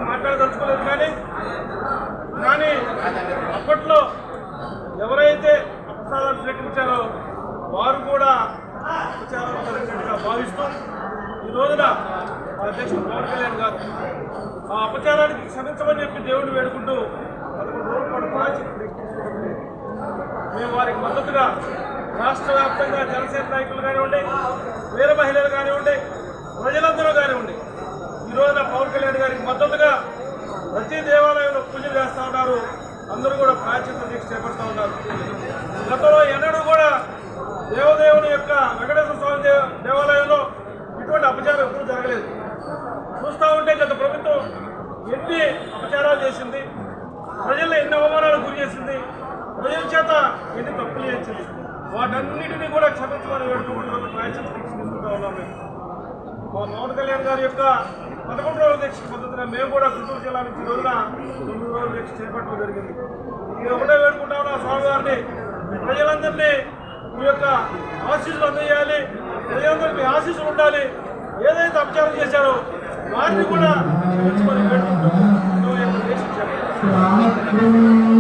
మాట్లాడదలుచుకోలేదు కానీ అప్పట్లో ఎవరైతే అపచారాలు స్వీకరించారో వారు కూడా అపచారాలు జరిగినట్టుగా భావిస్తూ ఈ రోజున అధ్యక్షుడు పవన్ కళ్యాణ్ గారు ఆ అపచారానికి క్షమించమని చెప్పి దేవుడిని వేడుకుంటూ 11 రోజుల పాటు ప్రాచిత్యం మేము వారికి మద్దతుగా రాష్ట్ర వ్యాప్తంగా జనసేన నాయకులు కానివ్వండి, వీర మహిళలు కానివ్వండి, ప్రజలందరూ కానివ్వండి ఈ రోజున పవన్ కళ్యాణ్ గారికి మద్దతుగా ప్రతి దేవాలయంలో పూజలు చేస్తూ ఉన్నారు. అందరూ కూడా ప్రాచిత్య దీక్ష చేపడుతూ ఉన్నారు. గతంలో ఎన్నడూ కూడా దేవదేవుని యొక్క వెంకటేశ్వర స్వామి దేవాలయంలో ఇటువంటి అపచారం ఎప్పుడూ జరగలేదు. చూస్తూ ఉంటే గత ప్రభుత్వం ఎన్ని అపచారాలు చేసింది, ప్రజల్లో ఎన్ని అవమానాలు గురి చేసింది, ప్రజల చేత ఎన్ని తప్పులు చేసింది, వాటన్నిటినీ కూడా క్షమించమని వేడుకుంటున్న ప్రాచిత్య దీక్ష తీసుకుంటూ ఉన్నాం. మేము మా పవన్ కళ్యాణ్ గారి యొక్క 11 రోజుల దీక్ష పద్ధతిగా మేము కూడా గుంటూరు జిల్లా నుంచి రోజున 9 రోజుల దీక్ష చేపట్టడం జరిగింది. ఇది ఒకటే వేడుకుంటా ఉన్నాం స్వామివారిని, ప్రజలందరినీ మీ యొక్క ఆశీస్సులు అందజేయాలి, ప్రజలందరికీ ఆశీస్సులు ఉండాలి. ఏదైతే అపచారం చేశారో వారిని కూడా క్షమించమని వేడుకుంటూ దీక్ష చేపట్టారు.